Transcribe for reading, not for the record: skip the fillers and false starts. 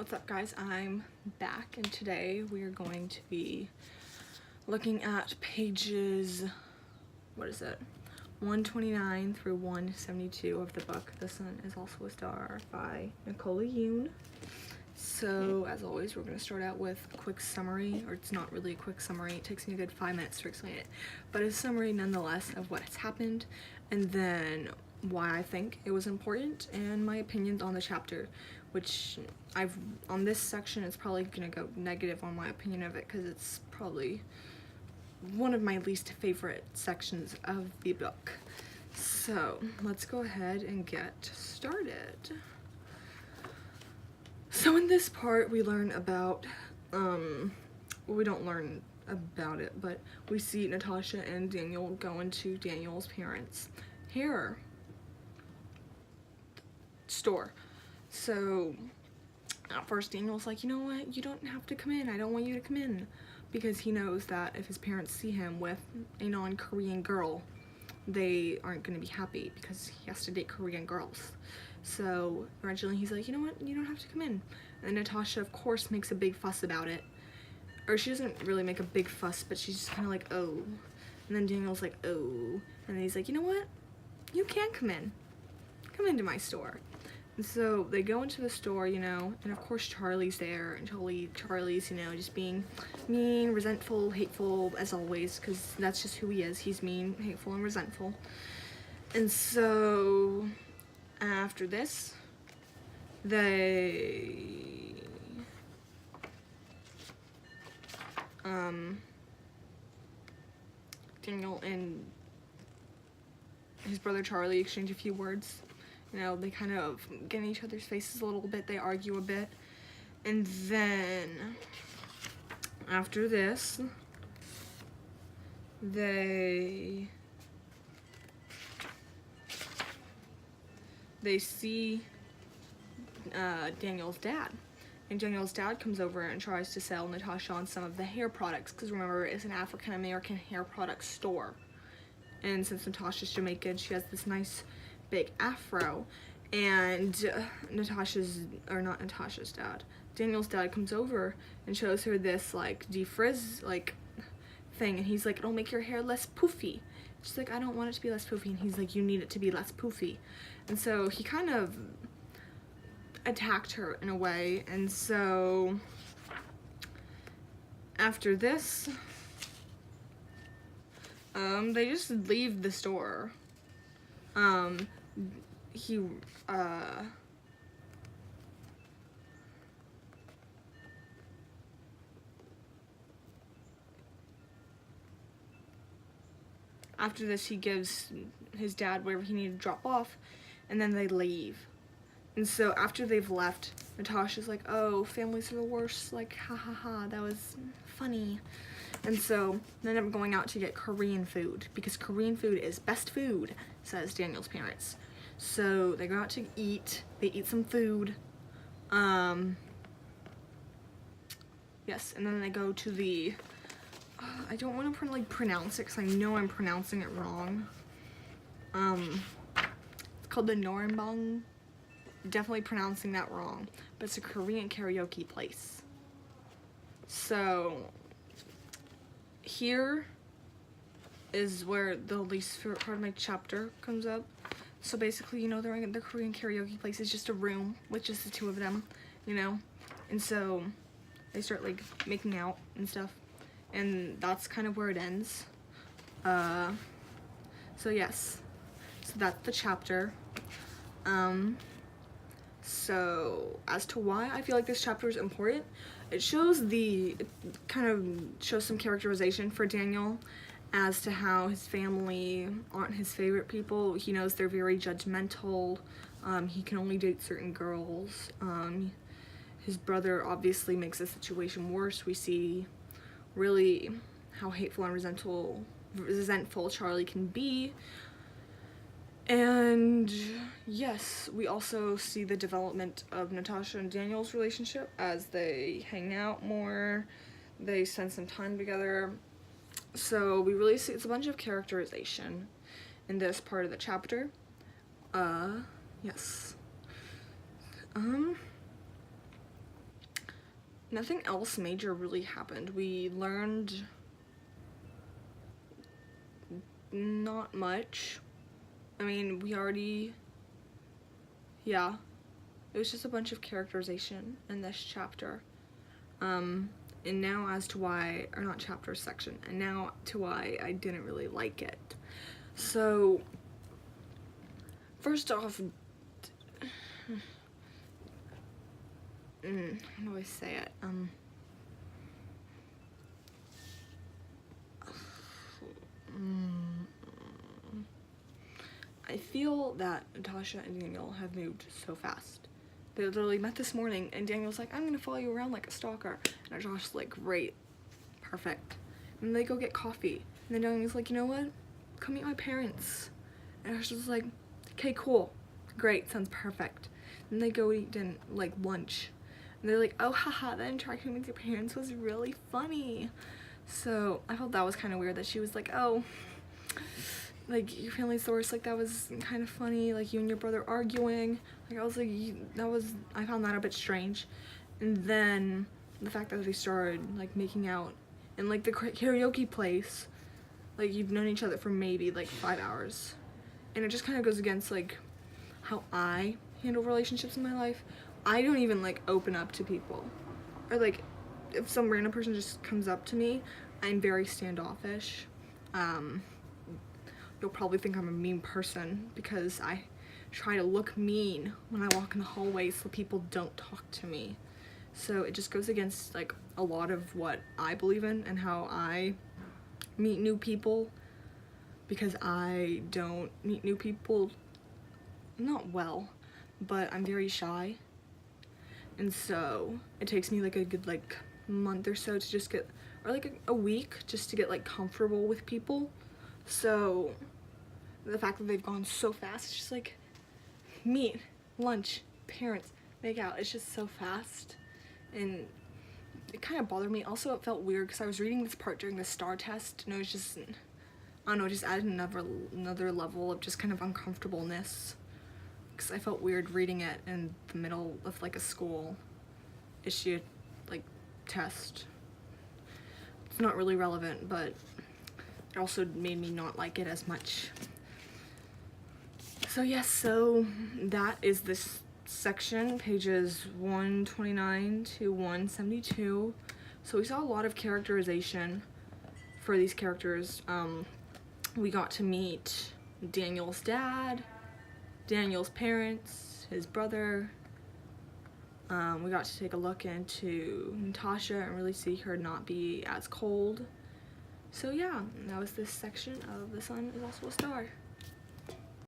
What's up, guys? I'm back, and today we are going to be looking at pages, 129 through 172 of the book The Sun Is Also a Star by Nicola Yoon. So, as always, we're going to start out with a quick summary, or it's not really a quick summary, it takes me a good 5 minutes to explain it, but a summary nonetheless of what has happened, and then why I think it was important, and my opinions on the chapter, which on this section, it's probably gonna go negative on my opinion of it, because it's probably one of my least favorite sections of the book. So, let's go ahead and get started. So in this part, we learn about, we don't learn about it, but we see Natasha and Daniel go into Daniel's parents' hair store. So at first Daniel's like, you know what, you don't have to come in, I don't want you to come in, because he knows that if his parents see him with a non-Korean girl, they aren't going to be happy because he has to date Korean girls. So originally he's like, you know what, you don't have to come in. And Natasha, of course, makes a big fuss about it. Or she doesn't really make a big fuss, but she's just kind of like, oh. And then Daniel's like, oh. And then he's like, you know what, you can come in. Come into my store. And so they go into the store, you know, and of course Charlie's there, and Charlie's, you know, just being mean, resentful, hateful, as always, because that's just who he is. He's mean, hateful, and resentful. And so after this, Daniel and his brother Charlie exchange a few words. You know, they kind of get in each other's faces a little bit, they argue a bit, and then after this, they see Daniel's dad, and Daniel's dad comes over and tries to sell Natasha on some of the hair products, because remember, it's an African-American hair product store, and since Natasha's Jamaican, she has this nice big afro, and Daniel's dad comes over and shows her this like defrizz like thing, and he's like, it'll make your hair less poofy. She's like, I don't want it to be less poofy, and he's like, you need it to be less poofy. And so he kind of attacked her in a way, and so after this, they just leave the store. After this, he gives his dad whatever he needed to drop off, and then they leave. And so after they've left, Natasha's like, oh, families are the worst, like, ha ha ha, that was funny. And so they end up going out to get Korean food, because Korean food is best food, says Daniel's parents. So they go out to eat, they eat some food, yes, and then they go to the, I don't want to pronounce it, because I know I'm pronouncing it wrong. It's called the Norenbang. Definitely pronouncing that wrong, but it's a Korean karaoke place. So here is where the least favorite part of my chapter comes up. So basically, you know, they're in the Korean karaoke place. It's just a room with just the two of them, you know, and so they start like making out and stuff, and that's kind of where it ends. So yes, so that's the chapter. So as to why I feel like this chapter is important, it kind of shows some characterization for Daniel as to how his family aren't his favorite people. He knows they're very judgmental. He can only date certain girls. His brother obviously makes the situation worse. We see really how hateful and resentful Charlie can be. And yes, we also see the development of Natasha and Daniel's relationship as they hang out more, they spend some time together. So we really see, it's a bunch of characterization in this part of the chapter. Yes. nothing else major really happened. We learned not much. I mean, we already, yeah, it was just a bunch of characterization in this chapter. And now as to why, or not chapter, section, and now to why I didn't really like it. So, first off, how do I say it? I feel that Natasha and Daniel have moved so fast. They literally met this morning, and Daniel's like, I'm gonna follow you around like a stalker. And Josh's like, great, perfect. And then they go get coffee. And then Daniel's like, you know what? Come meet my parents. And Josh was like, okay, cool, great, sounds perfect. And they go eat lunch. And they're like, oh, haha, that interaction with your parents was really funny. So I felt that was kind of weird that she was like, oh, like, your family's the worst, like, that was kind of funny, like, you and your brother arguing. Like, I was like, I found that a bit strange. And then the fact that they started, like, making out in, like, the karaoke place, like, you've known each other for maybe, like, 5 hours. And it just kind of goes against, like, how I handle relationships in my life. I don't even, like, open up to people. Or, like, if some random person just comes up to me, I'm very standoffish. You'll probably think I'm a mean person because I try to look mean when I walk in the hallway so people don't talk to me. So it just goes against, like, a lot of what I believe in and how I meet new people, because I don't meet new people, not well, but I'm very shy. And so it takes me, like, a good, like, month or so to just get, or like a week just to get, like, comfortable with people. So the fact that they've gone so fast, it's just like meet, lunch, parents, make out, it's just so fast. And it kind of bothered me. Also, it felt weird because I was reading this part during the STAR test, and it was just, I don't know, it just added another level of just kind of uncomfortableness, because I felt weird reading it in the middle of, like, a school issue, like, test. It's not really relevant, but it also made me not like it as much. So yes, so that is this section, pages 129 to 172. So we saw a lot of characterization for these characters. We got to meet Daniel's dad, Daniel's parents, his brother. We got to take a look into Natasha and really see her not be as cold. So yeah, that was this section of The Sun Is Also a Star.